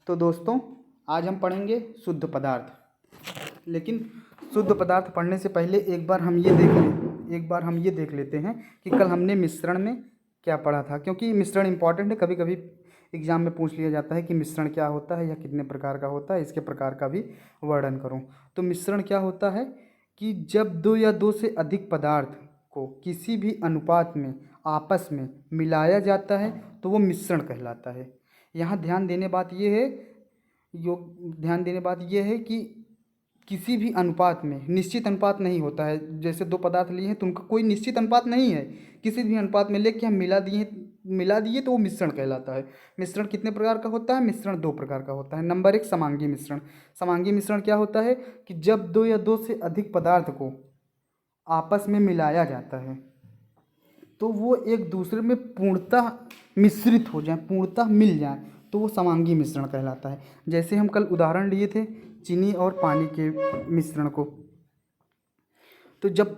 तो दोस्तों, आज हम पढ़ेंगे शुद्ध पदार्थ। लेकिन शुद्ध पदार्थ पढ़ने से पहले एक बार हम ये देख लेते हैं कि कल हमने मिश्रण में क्या पढ़ा था, क्योंकि मिश्रण इम्पॉर्टेंट है। कभी कभी एग्ज़ाम में पूछ लिया जाता है कि मिश्रण क्या होता है या कितने प्रकार का होता है, इसके प्रकार का भी वर्णन करूँ। तो मिश्रण क्या होता है कि जब दो या दो से अधिक पदार्थ को किसी भी अनुपात में आपस में मिलाया जाता है तो वो मिश्रण कहलाता है। यहाँ ध्यान देने बात ये है कि किसी भी अनुपात में निश्चित अनुपात नहीं होता है। जैसे दो पदार्थ लिए हैं तो उनका कोई निश्चित अनुपात नहीं है, किसी भी अनुपात में लेके हम मिला दिए तो वो मिश्रण कहलाता है। मिश्रण कितने प्रकार का होता है? मिश्रण दो प्रकार का होता है। नंबर एक, समांगी मिश्रण। समांगी मिश्रण क्या होता है कि जब दो या दो से अधिक पदार्थ को आपस में मिलाया जाता है तो वो एक दूसरे में पूर्णतः मिश्रित हो जाए, पूर्णतः मिल जाए, तो वो समांगी मिश्रण कहलाता है। जैसे हम कल उदाहरण लिए थे चीनी और पानी के मिश्रण को, तो जब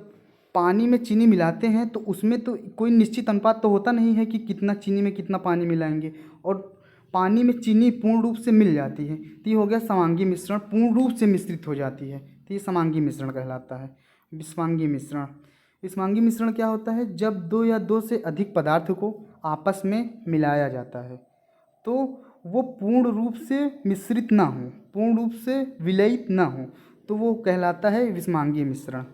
पानी में चीनी मिलाते हैं तो उसमें तो कोई निश्चित अनुपात तो होता नहीं है कि कितना चीनी में कितना पानी मिलाएंगे, और पानी में चीनी पूर्ण रूप से मिल जाती है तो ये हो गया समांगी मिश्रण, पूर्ण रूप से मिश्रित हो जाती है तो ये समांगी मिश्रण कहलाता है। विषमांगी मिश्रण। विषमांगी मिश्रण क्या होता है? जब दो या दो से अधिक पदार्थ को आपस में मिलाया जाता है तो वो पूर्ण रूप से मिश्रित ना हो, पूर्ण रूप से विलयित ना हो, तो वो कहलाता है विषमांगी मिश्रण।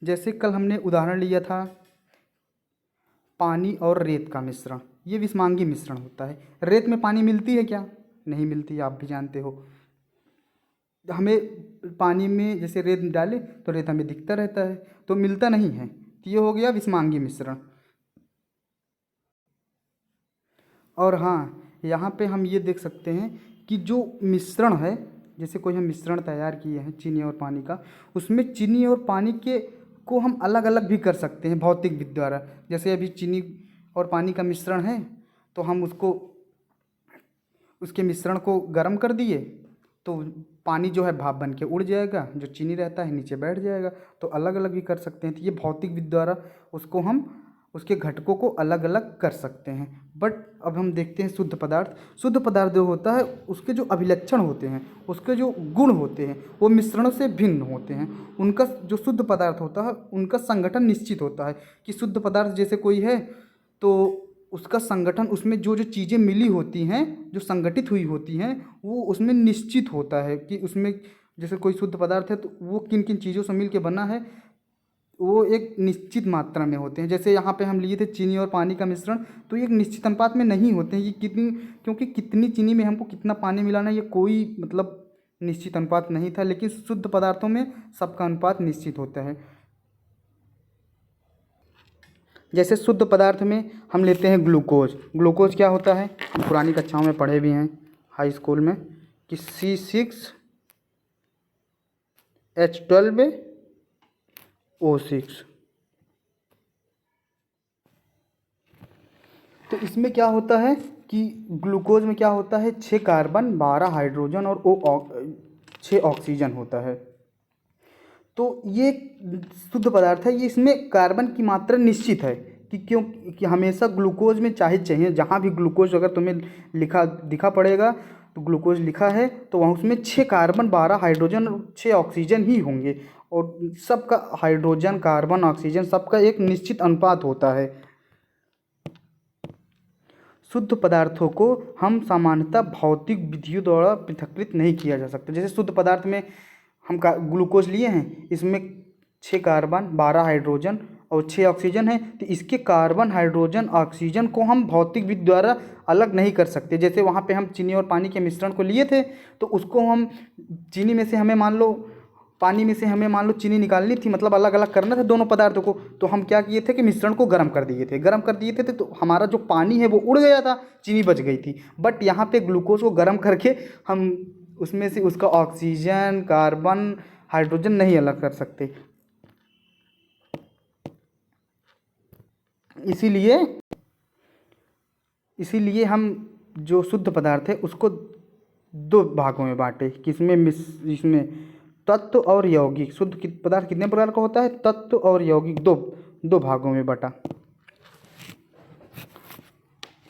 जैसे कल हमने उदाहरण लिया था पानी और रेत का मिश्रण, ये विषमांगी मिश्रण होता है। रेत में पानी मिलती है क्या? नहीं मिलती, आप भी जानते हो। हमें पानी में जैसे रेत डाले तो रेत हमें दिखता रहता है, तो मिलता नहीं है, तो ये हो गया विषमांगी मिश्रण। और हाँ, यहाँ पे हम ये देख सकते हैं कि जो मिश्रण है, जैसे कोई हम मिश्रण तैयार किए हैं चीनी और पानी का, उसमें चीनी और पानी के को हम अलग अलग भी कर सकते हैं भौतिक विधि द्वारा। जैसे अभी चीनी और पानी का मिश्रण है तो हम उसके मिश्रण को गर्म कर दिए तो पानी जो है भाप बन के उड़ जाएगा, जो चीनी रहता है नीचे बैठ जाएगा, तो अलग अलग भी कर सकते हैं। तो ये भौतिक विधि द्वारा उसके घटकों को अलग अलग कर सकते हैं। बट अब हम देखते हैं शुद्ध पदार्थ। शुद्ध पदार्थ जो होता है उसके जो अभिलक्षण होते हैं, उसके जो गुण होते हैं, वो मिश्रणों से भिन्न होते हैं। उनका जो शुद्ध पदार्थ होता है उनका संगठन निश्चित होता है कि शुद्ध पदार्थ जैसे कोई है तो उसका संगठन, उसमें जो जो चीज़ें मिली होती हैं, जो संगठित हुई होती हैं, वो उसमें निश्चित होता है कि उसमें जैसे कोई शुद्ध पदार्थ है तो वो किन किन चीज़ों से मिल के बना है, वो एक निश्चित मात्रा में होते हैं। जैसे यहाँ पे हम लिए थे चीनी और पानी का मिश्रण, तो ये एक निश्चित अनुपात में नहीं होते हैं कि क्योंकि कितनी चीनी में हमको कितना पानी मिलाना है, ये कोई मतलब निश्चित अनुपात नहीं था। लेकिन शुद्ध पदार्थों में सबका अनुपात निश्चित होता है। जैसे शुद्ध पदार्थ में हम लेते हैं ग्लूकोज। ग्लूकोज क्या होता है? हम पुरानी कक्षाओं में पढ़े भी हैं हाई स्कूल में कि C6H12O6। तो इसमें क्या होता है कि ग्लूकोज में क्या होता है, 6 कार्बन 12 हाइड्रोजन और 6 ऑक्सीजन होता है। तो ये शुद्ध पदार्थ है, ये इसमें कार्बन की मात्रा निश्चित है कि हमेशा ग्लूकोज में चाहे चाहिए, जहाँ भी ग्लूकोज अगर तुम्हें दिखा पड़ेगा तो ग्लूकोज लिखा है तो वहाँ उसमें 6 कार्बन 12 हाइड्रोजन और 6 ऑक्सीजन ही होंगे, और सबका हाइड्रोजन कार्बन ऑक्सीजन सबका एक निश्चित अनुपात होता है। शुद्ध पदार्थों को हम सामान्यतः भौतिक विधियों द्वारा पृथक्कृत नहीं किया जा सकता। जैसे शुद्ध पदार्थ में हम ग्लूकोज लिए हैं, इसमें 6 कार्बन 12 हाइड्रोजन और 6 ऑक्सीजन है, तो इसके कार्बन हाइड्रोजन ऑक्सीजन को हम भौतिक विधि द्वारा अलग नहीं कर सकते। जैसे वहाँ पे हम चीनी और पानी के मिश्रण को लिए थे तो उसको हम चीनी में से हमें मान लो पानी में से हमें मान लो चीनी निकालनी थी, मतलब अलग अलग करना था दोनों पदार्थों को, तो हम क्या किए थे कि मिश्रण को गर्म कर दिए थे तो हमारा जो पानी है वो उड़ गया था, चीनी बच गई थी। बट यहाँ पे ग्लूकोज को गर्म करके हम उसमें से उसका ऑक्सीजन कार्बन हाइड्रोजन नहीं अलग कर सकते। इसीलिए हम जो शुद्ध पदार्थ है उसको दो भागों में बांटे कि इसमें तत्व और यौगिक। शुद्ध पदार्थ कितने प्रकार का होता है? तत्व और यौगिक, दो भागों में बटा।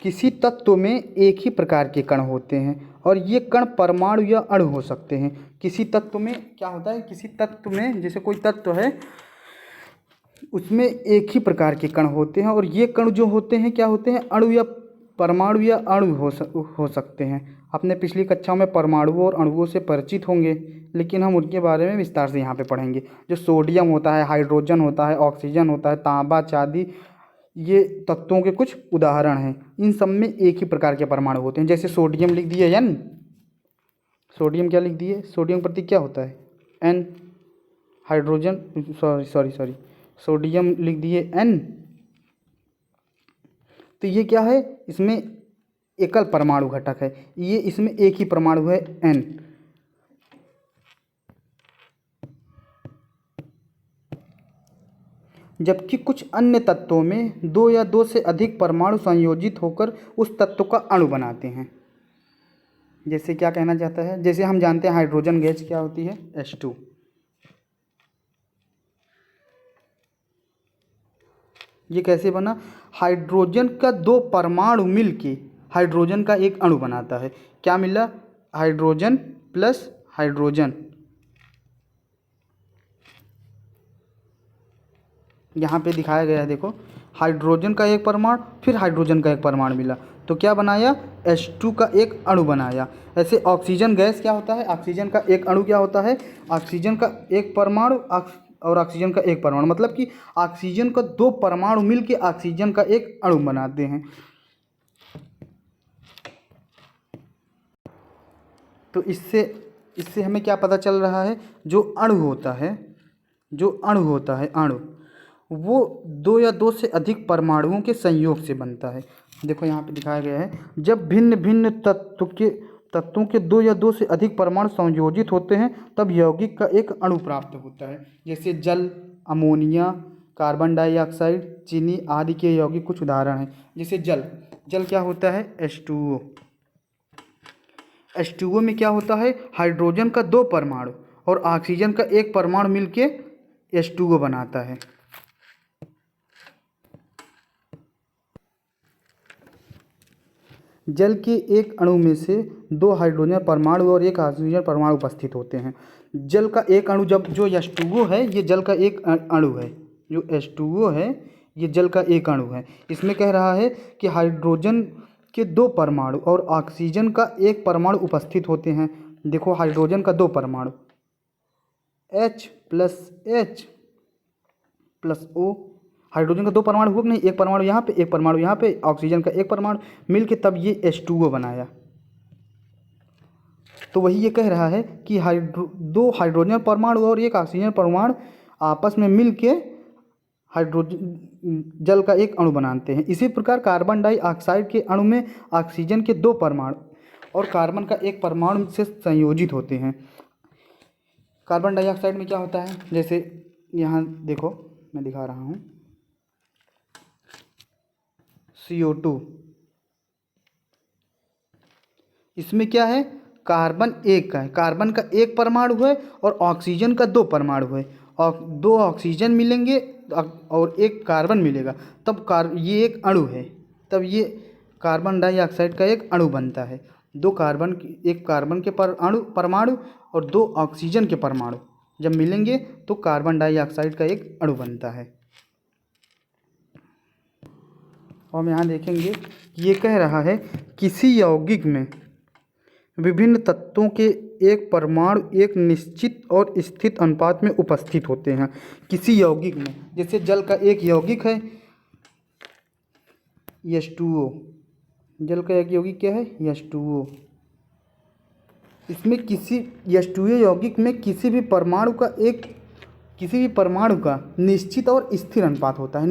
किसी तत्व में एक ही प्रकार के कण होते हैं और ये कण परमाणु या अणु हो सकते हैं। किसी तत्व में क्या होता है, किसी तत्व में जैसे कोई तत्व है उसमें एक ही प्रकार के कण होते हैं और ये कण जो होते हैं क्या होते हैं, अणु या परमाणु या अणु हो सकते हैं। अपने पिछली कक्षाओं में परमाणुओं और अणुओं से परिचित होंगे, लेकिन हम उनके बारे में विस्तार से यहाँ पे पढ़ेंगे। जो सोडियम होता है, हाइड्रोजन होता है, ऑक्सीजन होता है, तांबा, चांदी, ये तत्वों के कुछ उदाहरण हैं। इन सब में एक ही प्रकार के परमाणु होते हैं। जैसे सोडियम लिख दिए N, सोडियम क्या लिख दिए, सोडियम प्रतीक क्या होता है N। हाइड्रोजन सॉरी सोडियम लिख दिए N। तो ये क्या है, इसमें एकल परमाणु घटक है, ये इसमें एक ही परमाणु है N। जबकि कुछ अन्य तत्वों में दो या दो से अधिक परमाणु संयोजित होकर उस तत्व का अणु बनाते हैं। जैसे क्या कहना चाहता है, जैसे हम जानते हैं हाइड्रोजन गैस क्या होती है H2। ये कैसे बना, हाइड्रोजन का दो परमाणु मिलके हाइड्रोजन का एक अणु बनाता है। क्या मिला, हाइड्रोजन प्लस हाइड्रोजन। यहाँ पे दिखाया गया है, देखो हाइड्रोजन का एक परमाणु फिर हाइड्रोजन का एक परमाणु मिला तो क्या बनाया, H2 का एक अणु बनाया। ऐसे ऑक्सीजन गैस क्या होता है, ऑक्सीजन का एक अणु क्या होता है, ऑक्सीजन का एक परमाणु और ऑक्सीजन का एक परमाणु, मतलब कि ऑक्सीजन का दो परमाणु मिलके ऑक्सीजन का एक अणु बनाते हैं। तो इससे हमें क्या पता चल रहा है, जो अणु होता है अणु वो दो या दो से अधिक परमाणुओं के संयोग से बनता है। देखो यहाँ पे दिखाया गया है, जब भिन्न भिन्न तत्वों के दो या दो से अधिक परमाणु संयोजित होते हैं तब यौगिक का एक अणु प्राप्त होता है। जैसे जल, अमोनिया, कार्बन डाइऑक्साइड, चीनी आदि के यौगिक कुछ उदाहरण हैं। जैसे जल क्या होता है H2O। H2O में क्या होता है, हाइड्रोजन का दो परमाणु और ऑक्सीजन का एक परमाणु मिलके H2O बनाता है। जल के एक अणु में से दो हाइड्रोजन परमाणु और एक ऑक्सीजन परमाणु उपस्थित होते हैं। जल का एक अणु, जब जो H2O है ये जल का एक अणु है, जो H2O है ये जल का एक अणु है। इसमें कह रहा है कि हाइड्रोजन के दो परमाणु और ऑक्सीजन का एक परमाणु उपस्थित होते हैं। देखो हाइड्रोजन का दो परमाणु H प्लस O, हाइड्रोजन का दो परमाणु हुआ कि नहीं, एक परमाणु यहाँ पे एक परमाणु यहाँ पे, ऑक्सीजन का एक परमाणु मिलके तब ये H2O बनाया। तो वही ये कह रहा है कि दो हाइड्रोजन परमाणु और एक ऑक्सीजन परमाणु आपस में मिलके हाइड्रोजन जल का एक अणु बनाते हैं। इसी प्रकार कार्बन डाइऑक्साइड के अणु में ऑक्सीजन के दो परमाणु और कार्बन का एक परमाणु से संयोजित होते हैं। कार्बन डाइऑक्साइड में क्या होता है, जैसे यहाँ देखो मैं दिखा रहा हूँ CO2। इसमें क्या है, कार्बन एक का है, कार्बन का एक परमाणु है और ऑक्सीजन का दो परमाणु है और दो ऑक्सीजन मिलेंगे और एक कार्बन मिलेगा तब ये एक अणु है, तब ये कार्बन डाइऑक्साइड का एक अणु बनता है। एक कार्बन के परमाणु और दो ऑक्सीजन के परमाणु जब मिलेंगे तो कार्बन डाइऑक्साइड का एक अणु बनता है। और हम यहाँ देखेंगे ये कह रहा है किसी यौगिक में विभिन्न तत्वों के एक परमाणु एक निश्चित और स्थित अनुपात में उपस्थित होते हैं। किसी यौगिक में, जैसे जल का एक यौगिक है H2O, जल का एक यौगिक क्या है H2O। इसमें किसी H2O यौगिक में किसी भी परमाणु का निश्चित और स्थिर अनुपात होता है।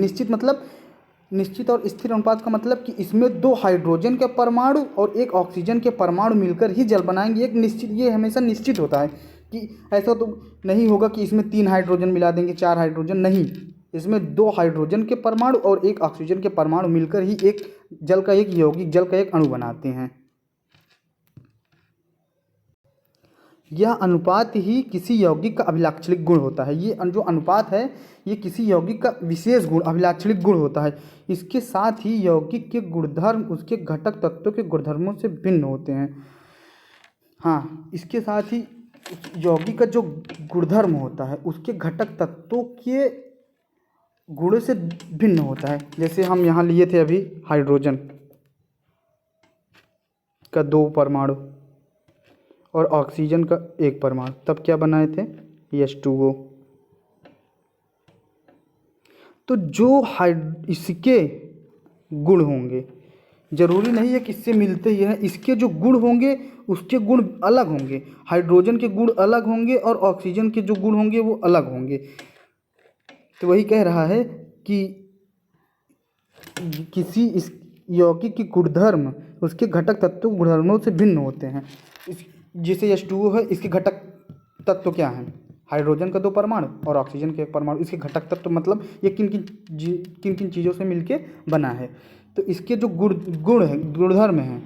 निश्चित और स्थिर अनुपात का मतलब कि इसमें दो हाइड्रोजन के परमाणु और एक ऑक्सीजन के परमाणु मिलकर ही जल बनाएंगे। ये हमेशा निश्चित होता है कि ऐसा तो नहीं होगा कि इसमें 3 हाइड्रोजन मिला देंगे 4 हाइड्रोजन, नहीं, इसमें 2 हाइड्रोजन के परमाणु और एक ऑक्सीजन के परमाणु मिलकर ही एक जल का एक यौगिक, जल का एक अणु बनाते हैं। यह अनुपात ही किसी यौगिक का अभिलाक्षणिक गुण होता है। ये जो अनुपात है ये किसी यौगिक का विशेष गुण अभिलाक्षणिक गुण होता है। इसके साथ ही यौगिक के गुणधर्म उसके घटक तत्वों के गुणधर्मों से भिन्न होते हैं। हाँ, इसके साथ ही यौगिक का जो गुणधर्म होता है उसके घटक तत्वों के गुणों से भिन्न होता है। जैसे हम यहाँ लिए थे अभी हाइड्रोजन का 2 परमाणु और ऑक्सीजन का 1 परमाणु, तब क्या बनाए थे H2O। तो जो इसके गुण होंगे, जरूरी नहीं है कि इससे मिलते ही हैं, इसके जो गुण होंगे उसके गुण अलग होंगे। हाइड्रोजन के गुण अलग होंगे और ऑक्सीजन के जो गुण होंगे वो अलग होंगे। तो वही कह रहा है कि किसी इस यौगिक के गुणधर्म उसके घटक तत्व गुणधर्मों से भिन्न होते हैं। जैसे H2O है, इसके घटक तत्व क्या हैं? हाइड्रोजन का 2 परमाणु और ऑक्सीजन के 1 परमाणु। इसके घटक तत्व मतलब ये किन किन चीज़ों से मिलके बना है। तो इसके जो गुणधर्म हैं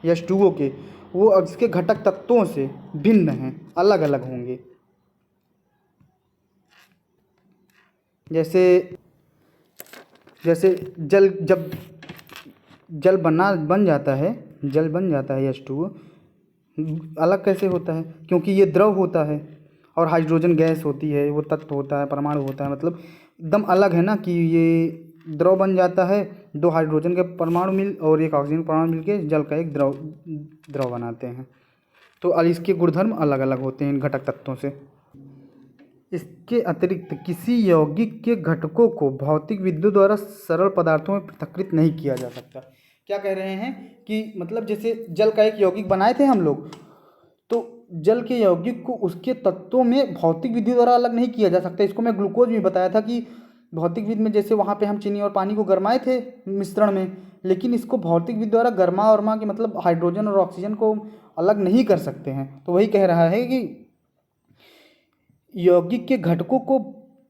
H2O के, वो इसके घटक तत्वों से भिन्न हैं, अलग अलग होंगे। जैसे जब जल बन जाता है H2O, अलग कैसे होता है? क्योंकि ये द्रव होता है और हाइड्रोजन गैस होती है, वो तत्व होता है, परमाणु होता है, मतलब एकदम अलग है ना कि ये द्रव बन जाता है। 2 हाइड्रोजन के परमाणु और 1 ऑक्सीजन परमाणु मिलके जल का एक द्रव बनाते हैं। तो इसके गुणधर्म अलग अलग होते हैं इन घटक तत्वों से। इसके अतिरिक्त किसी यौगिक के घटकों को भौतिक विधियों द्वारा सरल पदार्थों में पृथक्कृत नहीं किया जा सकता। क्या कह रहे हैं कि मतलब जैसे जल का एक यौगिक बनाए थे हम लोग, तो जल के यौगिक को उसके तत्वों में भौतिक विधि द्वारा अलग नहीं किया जा सकता। इसको मैं ग्लूकोज में बताया था कि भौतिक विधि में जैसे वहाँ पे हम चीनी और पानी को गरमाए थे मिश्रण में, लेकिन इसको भौतिक विधि द्वारा गरमा के मतलब हाइड्रोजन और ऑक्सीजन को अलग नहीं कर सकते हैं। तो वही कह रहा है कि यौगिक के घटकों को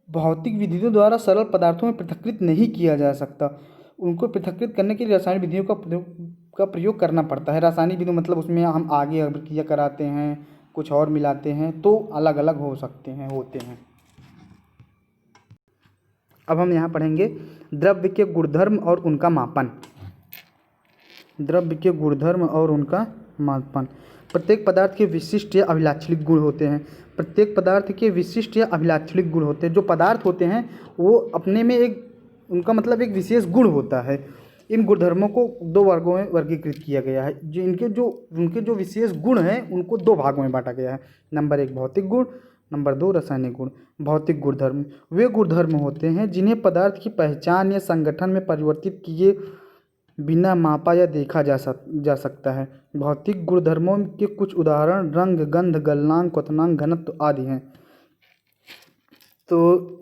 भौतिक विधियों द्वारा सरल पदार्थों में पृथक्कृत नहीं किया जा सकता। उनको पृथक्कृत करने के लिए रासायनिक विधियों का प्रयोग करना पड़ता है। रासायनिक विधि मतलब उसमें हम आगे अभिक्रिया कराते हैं, कुछ और मिलाते हैं, तो अलग अलग होते हैं। अब हम यहाँ पढ़ेंगे द्रव्य के गुणधर्म और उनका मापन। द्रव्य के गुणधर्म और उनका मापन। प्रत्येक पदार्थ के विशिष्ट या अभिलाक्षणिक गुण होते हैं। प्रत्येक पदार्थ के विशिष्ट या अभिलाक्षणिक गुण होते हैं। जो पदार्थ होते हैं वो अपने में उनका मतलब एक विशेष गुण होता है। इन गुणधर्मों को 2 वर्गों में वर्गीकृत किया गया है। उनके जो विशेष गुण हैं उनको 2 भागों में बांटा गया है। नंबर 1 भौतिक गुण, नंबर 2 रासायनिक गुण। भौतिक गुणधर्म वे गुणधर्म होते हैं जिन्हें पदार्थ की पहचान या संगठन में परिवर्तित किए बिना मापा या देखा जा सकता है। भौतिक गुणधर्मों के कुछ उदाहरण रंग, गंध, गलनांक, क्वथनांक, घनत्व आदि हैं। तो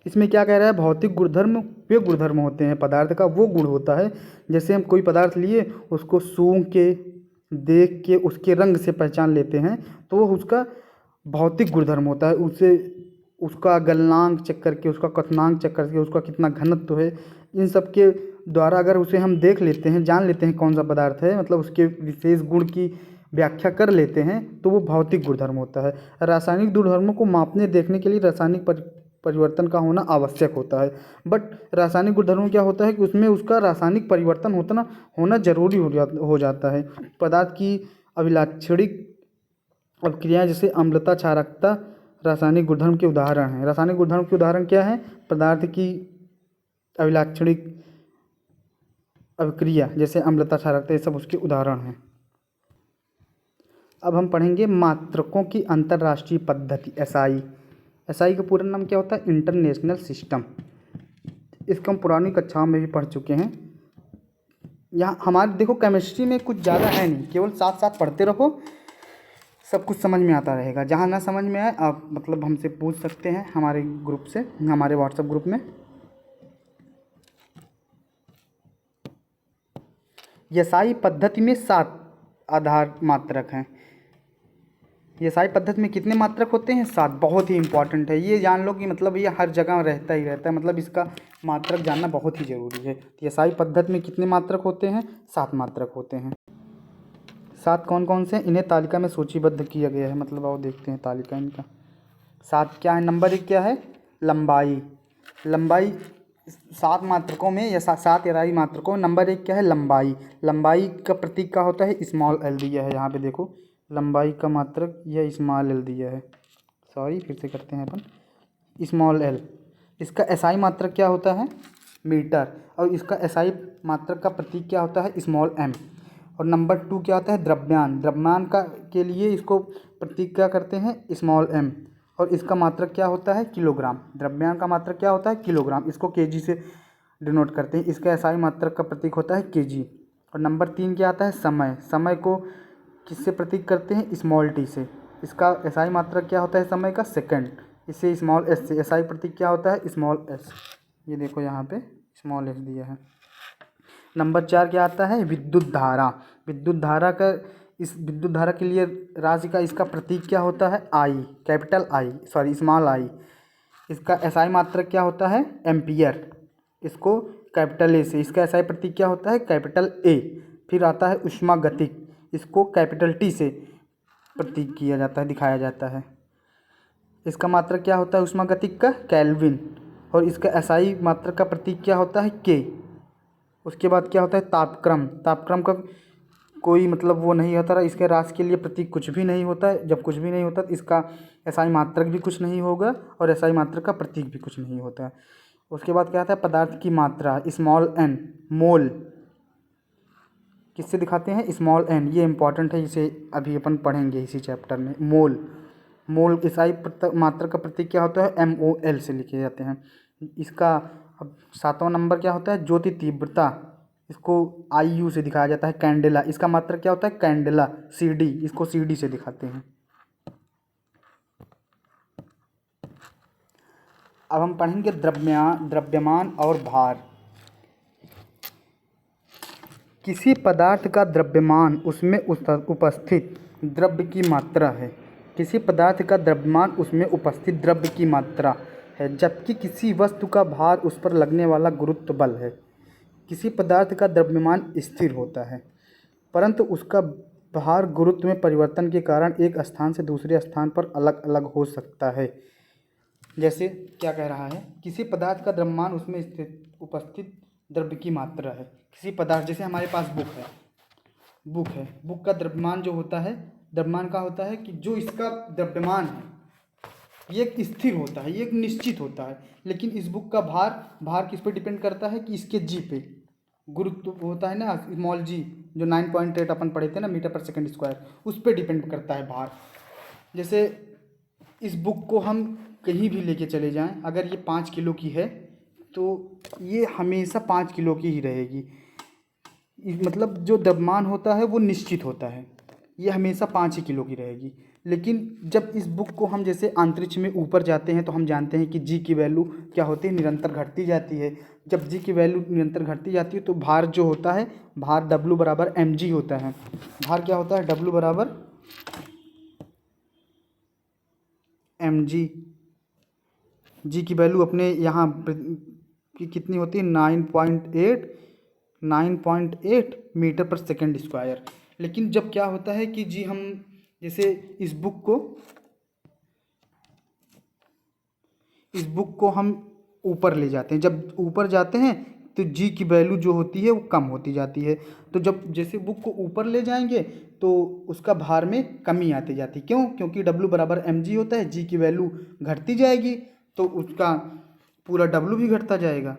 इसमें क्या कह रहा है? भौतिक गुणधर्म वे गुणधर्म होते हैं, पदार्थ का वो गुण होता है। जैसे हम कोई पदार्थ लिए, उसको सूंघ के, देख के, उसके रंग से पहचान लेते हैं, तो वो उसका भौतिक गुणधर्म होता है। उसका गलनांक चेक करके, उसका क्वथनांक चेक करके, उसका कितना घनत्व है, इन सब के द्वारा अगर उसे हम देख लेते हैं, जान लेते हैं कौन सा पदार्थ है, मतलब उसके विशेष गुण की व्याख्या कर लेते हैं, तो वो भौतिक गुणधर्म होता है। रासायनिक गुणधर्मों को मापने देखने के लिए रासायनिक परिवर्तन का होना आवश्यक होता है। बट रासायनिक गुणधर्म क्या होता है कि उसमें उसका रासायनिक परिवर्तन होना जरूरी हो जाता है। पदार्थ की अभिलाक्षणिक अभिक्रियाएं जैसे अम्लता, क्षारकता रासायनिक गुणधर्म के उदाहरण हैं। रासायनिक गुणधर्म के उदाहरण क्या हैं? पदार्थ की अभिलाक्षणिक अभिक्रिया जैसे अम्लता, क्षारकता, ये सब उसके उदाहरण हैं। अब हम पढ़ेंगे मात्रकों की अंतर्राष्ट्रीय पद्धति, एसआई। एसआई का पूरा नाम क्या होता है? International system. इसको हम पुरानी कक्षाओं में भी पढ़ चुके हैं। यहाँ हमारे देखो केमिस्ट्री में कुछ ज़्यादा है नहीं, केवल साथ साथ पढ़ते रहो, सब कुछ समझ में आता रहेगा। जहाँ ना समझ में आए आप मतलब हमसे पूछ सकते हैं हमारे ग्रुप से, हमारे व्हाट्सएप ग्रुप में। एसआई पद्धति में 7 आधार मात्रक हैं। एसआई पद्धति में कितने मात्रक होते हैं? 7। बहुत ही इंपॉर्टेंट है, ये जान लो कि मतलब ये हर जगह रहता ही रहता है, मतलब इसका मात्रक जानना बहुत ही ज़रूरी है। तो एसआई पद्धति में कितने मात्रक होते हैं? 7 मात्रक होते हैं। सात कौन कौन से हैं? इन्हें तालिका में सूचीबद्ध किया गया है, मतलब आओ देखते हैं तालिका इनका। सात क्या है? नंबर एक क्या है? लंबाई। लंबाई सात मात्रकों में या सात एराई मात्रकों में नंबर एक क्या है? लंबाई। लंबाई का प्रतीक क्या होता है? स्मॉल एल दिया है यहाँ पे देखो, लंबाई का मात्रक यह स्मॉल एल दिया है। सॉरी, फिर से करते हैं अपन, स्मॉल एल। इसका एसआई मात्रक क्या होता है? मीटर। और इसका एसआई मात्रक का प्रतीक क्या होता है? Small M. और नंबर टू क्या होता है? द्रव्यमान। द्रव्यमान का के लिए इसको प्रतीक क्या करते हैं? Small M. और इसका मात्रक क्या होता है? किलोग्राम। द्रव्यमान का मात्रक क्या होता है? किलोग्राम। इसको केजी से डिनोट करते हैं। इसका एसआई मात्रक का प्रतीक होता है केजी। और नंबर तीन क्या आता है? समय। समय को किससे प्रतीक करते हैं? स्मॉल टी से। इसका एसआई मात्रक क्या होता है समय का? सेकंड। इसे स्मॉल एस से। एसआई प्रतीक क्या होता है? Small S. ये देखो यहाँ पे स्मॉल एस दिया है। नंबर चार क्या आता है? विद्युत धारा। विद्युत धारा का इस विद्युत धारा के लिए राशि का इसका प्रतीक क्या होता है? I, capital I, sorry small I. इसका एसआई मात्रक क्या होता है? एम्पियर। इसको कैपिटल ए से। इसका एसआई प्रतीक क्या होता है? Capital A. फिर आता है ऊष्मागतिक। इसको कैपिटल टी से प्रतीक किया जाता है, दिखाया जाता है। इसका मात्रक क्या होता है ऊष्मागतिक का? केल्विन। और इसका एसआई मात्रक का प्रतीक क्या होता है? के। उसके बाद क्या होता है? तापक्रम। तापक्रम का कोई मतलब वो नहीं होता रहा, इसके राशि के लिए प्रतीक कुछ भी नहीं होता है। जब कुछ भी नहीं होता तो इसका एसआई मात्रक भी कुछ नहीं होगा और एसआई मात्रक का प्रतीक भी कुछ नहीं होता है। उसके बाद क्या आता है? पदार्थ की मात्रा, स्मॉल एन, मोल। किससे दिखाते हैं? Small N. ये इंपॉर्टेंट है, इसे अभी अपन पढ़ेंगे इसी चैप्टर में। मोल। मोल एसआई मात्रा का प्रतीक क्या होता है? MOL से लिखे जाते हैं। इसका अब सातवां नंबर क्या होता है? ज्योति तीव्रता। इसको IU से दिखाया जाता है। कैंडेला। इसका मात्रक क्या होता है? कैंडेला। CD। इसको CD से दिखाते हैं। अब हम पढ़ेंगे द्रव्यमान और भार। किसी पदार्थ का द्रव्यमान उसमें उपस्थित द्रव्य की मात्रा है। किसी पदार्थ का द्रव्यमान उसमें उपस्थित द्रव्य की मात्रा है, जबकि किसी वस्तु का भार उस पर लगने वाला गुरुत्व बल है। किसी पदार्थ का द्रव्यमान स्थिर होता है, परंतु उसका भार गुरुत्व में परिवर्तन के कारण एक स्थान से दूसरे स्थान पर अलग अलग हो सकता है। जैसे क्या कह रहा है? किसी पदार्थ का द्रव्यमान उसमें स्थित उपस्थित द्रव्य की मात्रा है। किसी पदार्थ, जैसे हमारे पास बुक का द्रव्यमान जो होता है, द्रव्यमान का होता है कि जो इसका द्रव्यमान है ये एक स्थिर होता है, ये एक निश्चित होता है। लेकिन इस बुक का भार किस पे डिपेंड करता है? कि इसके जी पे गुरुत्व होता है ना, स्मॉल जी, जो 9.8 अपन पढ़े थे ना, मीटर पर सेकंड स्क्वायर, उस पे डिपेंड करता है भार। जैसे इस बुक को हम कहीं भी लेके चले जाएं, अगर ये 5 किलो की है तो ये हमेशा 5 किलो की ही रहेगी। मतलब जो द्रव्यमान होता है वो निश्चित होता है, ये हमेशा 5 ही किलो की रहेगी। लेकिन जब इस बुक को हम जैसे अंतरिक्ष में ऊपर जाते हैं तो हम जानते हैं कि जी की वैल्यू क्या होती है? निरंतर घटती जाती है। जब जी की वैल्यू निरंतर घटती जाती है तो भार जो होता है, भार W बराबर mg होता है। भार क्या होता है? W बराबर mg। जी की वैल्यू अपने यहाँ की कितनी होती है? 9.8 मीटर पर सेकंड स्क्वायर। लेकिन जब क्या होता है कि जी हम जैसे इस बुक को हम ऊपर ले जाते हैं, जब ऊपर जाते हैं तो जी की वैल्यू जो होती है वो कम होती जाती है। तो जब जैसे बुक को ऊपर ले जाएंगे तो उसका भार में कमी आती जाती। क्यों? क्योंकि W बराबर mg होता है, जी की वैल्यू घटती जाएगी तो उसका पूरा W भी घटता जाएगा।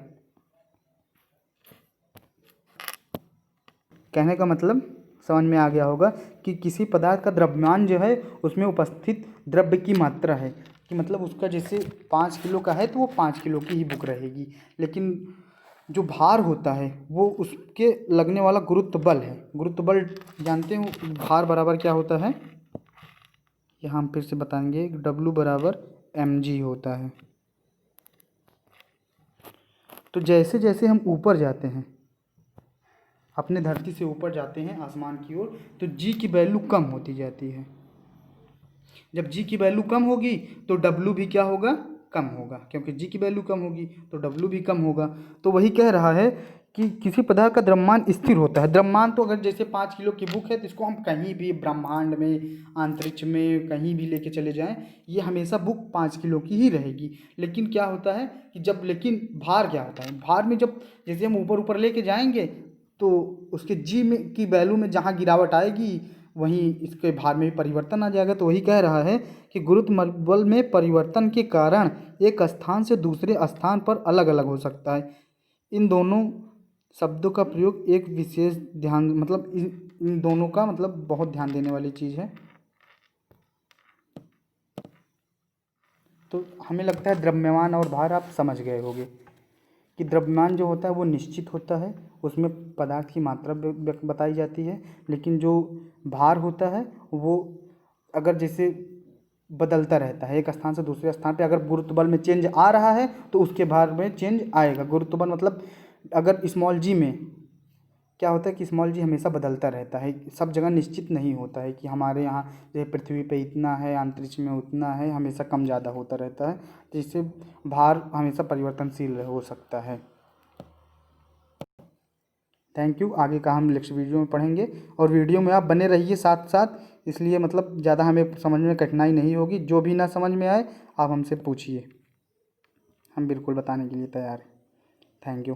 कहने का मतलब समझ में आ गया होगा कि किसी पदार्थ का द्रव्यमान जो है उसमें उपस्थित द्रव्य की मात्रा है, कि मतलब उसका जैसे 5 किलो का है तो वो 5 किलो की ही बुक रहेगी। लेकिन जो भार होता है वो उसके लगने वाला गुरुत्व बल है। गुरुत्व बल जानते हो? भार बराबर क्या होता है? यहाँ हम फिर से बताएंगे, W बराबर mg होता है। तो जैसे जैसे हम ऊपर जाते हैं, अपने धरती से ऊपर जाते हैं आसमान की ओर, तो जी की वैल्यू कम होती जाती है। जब जी की वैल्यू कम होगी तो W भी क्या होगा? कम होगा, क्योंकि जी की वैल्यू कम होगी तो W भी कम होगा। तो वही कह रहा है कि किसी पदार्थ का द्रव्यमान स्थिर होता है। द्रव्यमान तो अगर जैसे 5 किलो की बुक है तो इसको हम कहीं भी ब्रह्मांड में, अंतरिक्ष में, कहीं भी लेके चले जाएं, ये हमेशा बुक 5 किलो की ही रहेगी। लेकिन क्या होता है कि जब, लेकिन भार क्या होता है, भार में जब जैसे हम ऊपर ऊपर लेके जाएंगे तो उसके जी में की वैल्यू में जहाँ गिरावट आएगी वहीं इसके भार में भी परिवर्तन आ जाएगा। तो वही कह रहा है कि गुरुत्व बल में परिवर्तन के कारण एक स्थान से दूसरे स्थान पर अलग अलग हो सकता है। इन दोनों शब्दों का प्रयोग एक विशेष ध्यान, मतलब इन दोनों का मतलब बहुत ध्यान देने वाली चीज़ है। तो हमें लगता है द्रव्यमान और भार आप समझ गए होंगे कि द्रव्यमान जो होता है वो निश्चित होता है, उसमें पदार्थ की मात्रा बताई जाती है। लेकिन जो भार होता है वो अगर जैसे बदलता रहता है एक स्थान से दूसरे स्थान पे, अगर गुरुत्व बल में चेंज आ रहा है तो उसके भार में चेंज आएगा। गुरुत्व बल मतलब अगर स्मॉल जी में क्या होता है कि स्मॉल जी हमेशा बदलता रहता है, सब जगह निश्चित नहीं होता है कि हमारे यहाँ जैसे पृथ्वी पे इतना है, अंतरिक्ष में उतना है, हमेशा कम ज़्यादा होता रहता है, जिससे भार हमेशा परिवर्तनशील हो सकता है। Thank you. आगे का हम नेक्स्ट वीडियो में पढ़ेंगे, और वीडियो में आप बने रहिए साथ साथ, इसलिए मतलब ज़्यादा हमें समझ में कठिनाई नहीं होगी। जो भी ना समझ में आए आप हमसे पूछिए, हम बिल्कुल बताने के लिए तैयार हैं। Thank you.